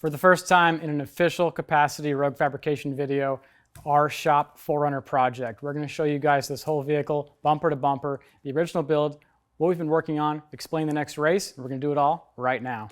For the first time in an official capacity Rogue Fabrication video, our shop 4Runner project. We're going to show you guys this whole vehicle, bumper to bumper, the original build, what we've been working on, explain the next race, and we're going to do it all right now.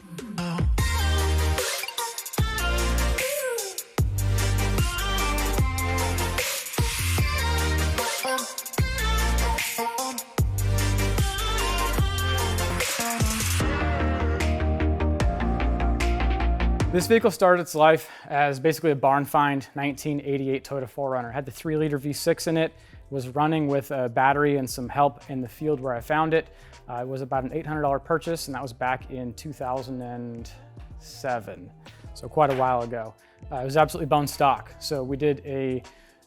This vehicle started its life as basically a barn find 1988 Toyota 4Runner. It had the 3-liter V6 in it, was running with a battery and some help in the field where I found it. It was about an $800 purchase, and that was back in 2007, so quite a while ago. It was absolutely bone stock. So we did a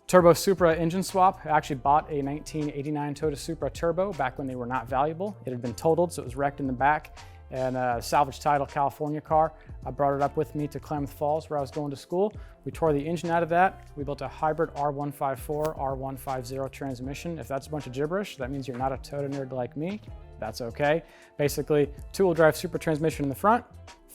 Turbo Supra engine swap. I actually bought a 1989 Toyota Supra Turbo back when they were not valuable. It had been totaled, so it was wrecked in the back. And a salvage title California car. I brought it up with me to Klamath Falls where I was going to school. We tore the engine out of that. We built a hybrid R154, R150 transmission. If that's a bunch of gibberish, that means you're not a Toyota nerd like me. That's okay. Basically, 2-wheel drive Supra transmission in the front,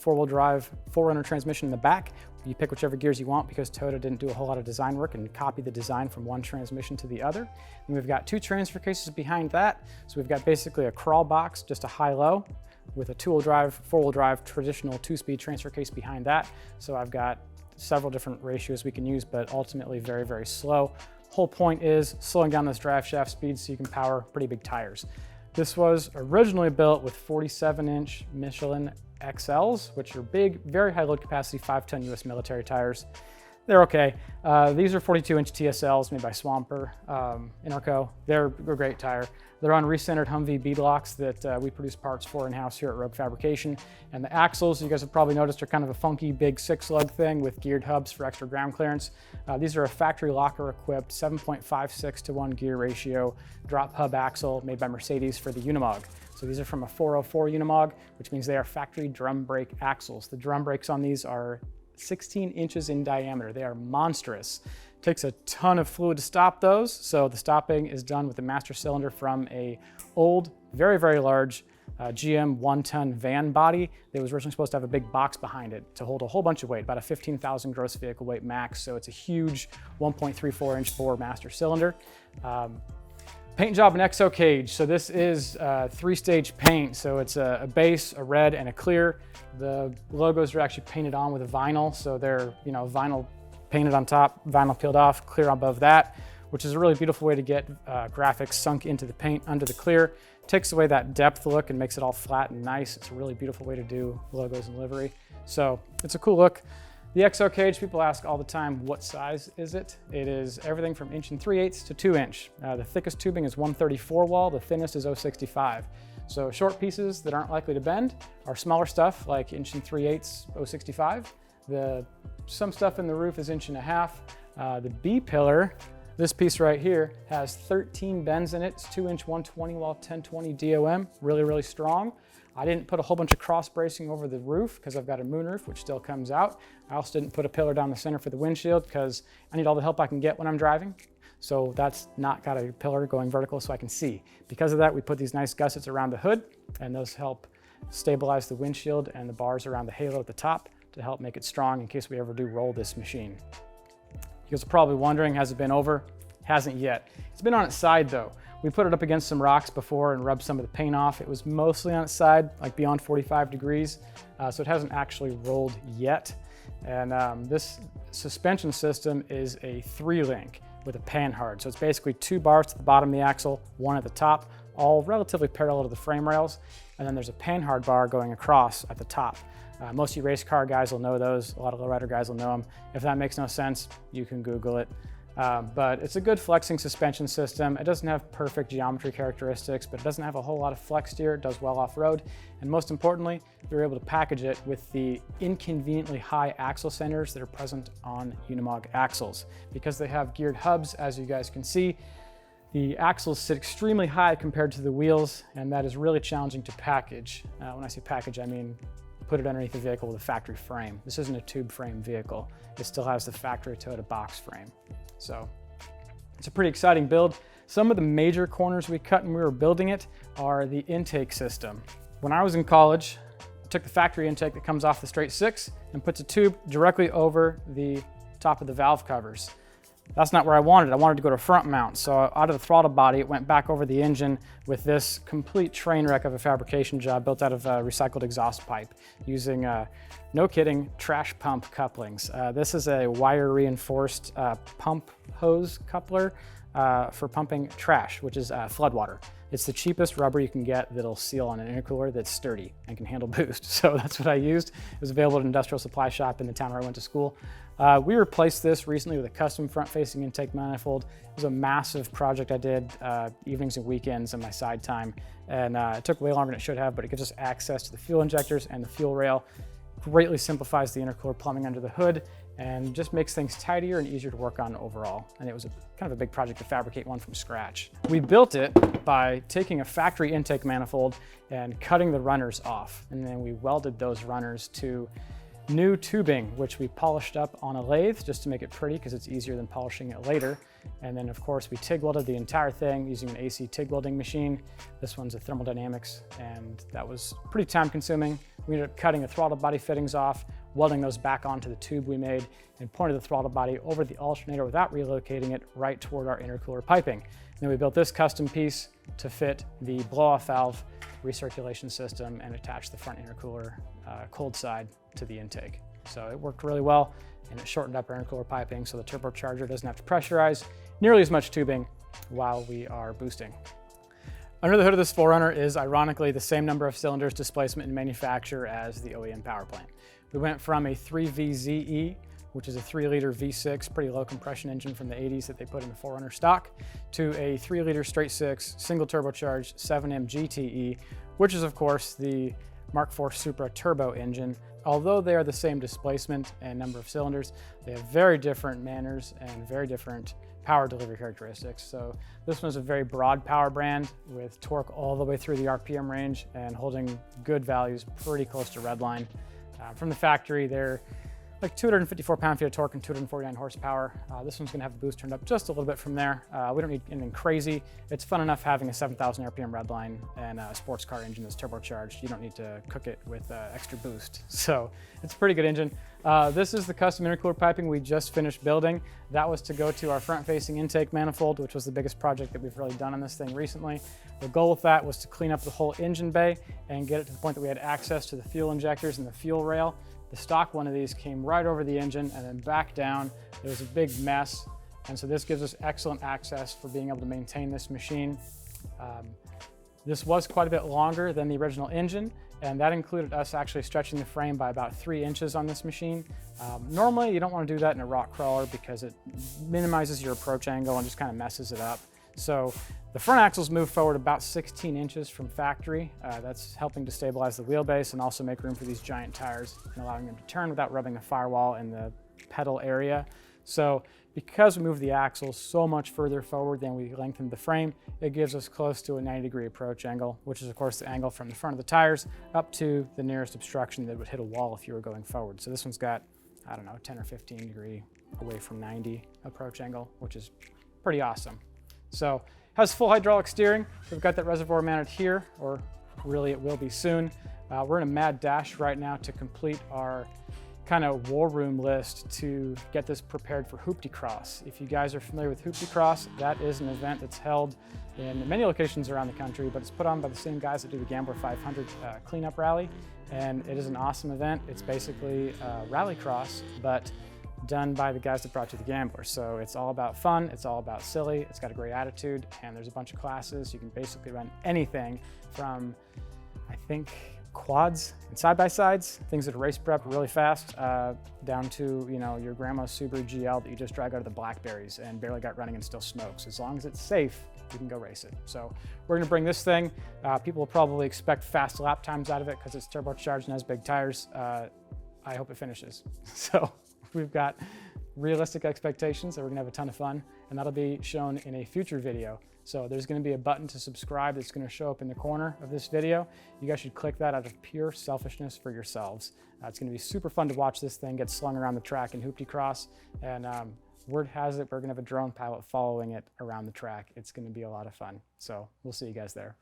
4-wheel drive 4Runner transmission in the back. You pick whichever gears you want because Toyota didn't do a whole lot of design work and copy the design from one transmission to the other. And we've got 2 transfer cases behind that. So we've got basically a crawl box, just a high-low, with a 2-wheel drive, 4-wheel drive, traditional 2-speed transfer case behind that. So I've got several different ratios we can use, but ultimately very, very slow. Whole point is slowing down this drive shaft speed so you can power pretty big tires. This was originally built with 47-inch Michelin XLs, which are big, very high load capacity 5-ton US military tires. They're okay. These are 42-inch TSLs made by Swamper, Interco. They're a great tire. They're on recentered Humvee beadlocks that we produce parts for in-house here at Rogue Fabrication. And the axles, you guys have probably noticed, are kind of a funky big 6-lug thing with geared hubs for extra ground clearance. These are a factory locker equipped 7.56 to 1 gear ratio drop hub axle made by Mercedes for the Unimog. So these are from a 404 Unimog, which means they are factory drum brake axles. The drum brakes on these are 16 inches in diameter. They are monstrous. Takes a ton of fluid to stop those. So the stopping is done with the master cylinder from a old, very, very large GM 1-ton van body that was originally supposed to have a big box behind it to hold a whole bunch of weight, about a 15,000 gross vehicle weight max. So it's a huge 1.34-inch bore master cylinder. Paint job and exo cage. So this is 3-stage paint. So it's a base, a red, and a clear. The logos are actually painted on with a vinyl. So they're, vinyl painted on top, vinyl peeled off, clear above that, which is a really beautiful way to get graphics sunk into the paint under the clear. Takes away that depth look and makes it all flat and nice. It's a really beautiful way to do logos and livery. So it's a cool look. The exo cage, people ask all the time, what size is it? It is everything from 1 3/8 to 2-inch. The thickest tubing is 134 wall, the thinnest is 065. So short pieces that aren't likely to bend are smaller stuff like 1 3/8 065. Some stuff in the roof is 1.5 inches. The B pillar, this piece right here, has 13 bends in it. It's 2-inch 120 wall 1020 DOM, really, really strong. I didn't put a whole bunch of cross bracing over the roof because I've got a moonroof, which still comes out. I also didn't put a pillar down the center for the windshield because I need all the help I can get when I'm driving. So that's not got a pillar going vertical so I can see. Because of that, we put these nice gussets around the hood, and those help stabilize the windshield and the bars around the halo at the top to help make it strong in case we ever do roll this machine. You guys are probably wondering, has it been over? Hasn't yet. It's been on its side though. We put it up against some rocks before and rubbed some of the paint off. It was mostly on its side, like beyond 45 degrees, so it hasn't actually rolled yet. And this suspension system is a 3-link with a panhard. So it's basically 2 bars to the bottom of the axle, 1 at the top, all relatively parallel to the frame rails. And then there's a panhard bar going across at the top. Most of you race car guys will know those. A lot of lowrider guys will know them. If that makes no sense, you can Google it. But it's a good flexing suspension system. It doesn't have perfect geometry characteristics, but it doesn't have a whole lot of flex steer. It does well off-road. And most importantly, we were able to package it with the inconveniently high axle centers that are present on Unimog axles. Because they have geared hubs, as you guys can see, the axles sit extremely high compared to the wheels, and that is really challenging to package. When I say package, I mean put it underneath the vehicle with a factory frame. This isn't a tube frame vehicle. It still has the factory Toyota box frame. So it's a pretty exciting build. Some of the major corners we cut when we were building it are the intake system. When I was in college, took the factory intake that comes off the straight six and puts a tube directly over the top of the valve covers. That's not where I wanted it. I wanted to go to front mount. So out of the throttle body, it went back over the engine with this complete train wreck of a fabrication job built out of recycled exhaust pipe using, no kidding, trash pump couplings. This is a wire reinforced pump hose coupler for pumping trash, which is floodwater. It's the cheapest rubber you can get that'll seal on an intercooler that's sturdy and can handle boost. So that's what I used. It was available at an industrial supply shop in the town where I went to school. We replaced this recently with a custom front-facing intake manifold. It was a massive project I did evenings and weekends in my side time. And it took way longer than it should have, but it gives us access to the fuel injectors and the fuel rail. Greatly simplifies the intercooler plumbing under the hood and just makes things tidier and easier to work on overall. And it was kind of a big project to fabricate one from scratch. We built it by taking a factory intake manifold and cutting the runners off. And then we welded those runners to new tubing, which we polished up on a lathe just to make it pretty because it's easier than polishing it later. And then of course we TIG welded the entire thing using an AC TIG welding machine. This one's a thermodynamics, and that was pretty time consuming. We ended up cutting the throttle body fittings off, welding those back onto the tube we made, and pointed the throttle body over the alternator without relocating it right toward our intercooler piping. And then we built this custom piece to fit the blow-off valve recirculation system and attach the front intercooler cold side to the intake. So it worked really well, and it shortened up our intercooler piping so the turbocharger doesn't have to pressurize nearly as much tubing while we are boosting. Under the hood of this 4Runner is ironically the same number of cylinders, displacement, and manufacture as the OEM power plant. We went from a 3VZE, which is a 3-liter V6, pretty low compression engine from the 80s that they put in the 4Runner stock, to a 3-liter straight six, single turbocharged 7M GTE, which is of course the Mark IV Supra turbo engine. Although they are the same displacement and number of cylinders, they have very different manners and very different power delivery characteristics. So this one's a very broad power brand with torque all the way through the RPM range and holding good values pretty close to redline. From the factory, they're like 254 pound-feet of torque and 249 horsepower. This one's gonna have the boost turned up just a little bit from there. We don't need anything crazy. It's fun enough having a 7,000 RPM redline and a sports car engine that's turbocharged. You don't need to cook it with extra boost. So it's a pretty good engine. This is the custom intercooler piping we just finished building. That was to go to our front-facing intake manifold, which was the biggest project that we've really done on this thing recently. The goal with that was to clean up the whole engine bay and get it to the point that we had access to the fuel injectors and the fuel rail. The stock one of these came right over the engine and then back down. It was a big mess. And so this gives us excellent access for being able to maintain this machine. This was quite a bit longer than the original engine, and that included us actually stretching the frame by about 3 inches on this machine. Normally, you don't want to do that in a rock crawler because it minimizes your approach angle and just kind of messes it up. So the front axles move forward about 16 inches from factory. That's helping to stabilize the wheelbase and also make room for these giant tires and allowing them to turn without rubbing the firewall in the pedal area. So because we moved the axles so much further forward than we lengthened the frame, it gives us close to a 90-degree approach angle, which is of course the angle from the front of the tires up to the nearest obstruction that would hit a wall if you were going forward. So this one's got, I don't know, 10 or 15 degree away from 90 approach angle, which is pretty awesome. So has full hydraulic steering. We've got that reservoir mounted here, or really it will be soon. We're in a mad dash right now to complete our kind of war room list to get this prepared for Hoopty Cross. If you guys are familiar with Hoopty Cross, that is an event that's held in many locations around the country, but it's put on by the same guys that do the Gambler 500 cleanup rally. And it is an awesome event. It's basically rally cross, but done by the guys that brought you the Gambler. So it's all about fun, it's all about silly, it's got a great attitude, and there's a bunch of classes. You can basically run anything from, I think, quads and side-by-sides, things that are race prep really fast, down to, you know, your grandma's Subaru GL that you just drag out of the blackberries and barely got running and still smokes. As long as it's safe, you can go race it. So we're gonna bring this thing. People will probably expect fast lap times out of it because it's turbocharged and has big tires. I hope it finishes. So we've got realistic expectations that we're gonna have a ton of fun, and that'll be shown in a future video. So there's gonna be a button to subscribe that's gonna show up in the corner of this video. You guys should click that out of pure selfishness for yourselves. It's gonna be super fun to watch this thing get slung around the track in Hoopty Cross, and word has it we're gonna have a drone pilot following it around the track. It's gonna be a lot of fun. So we'll see you guys there.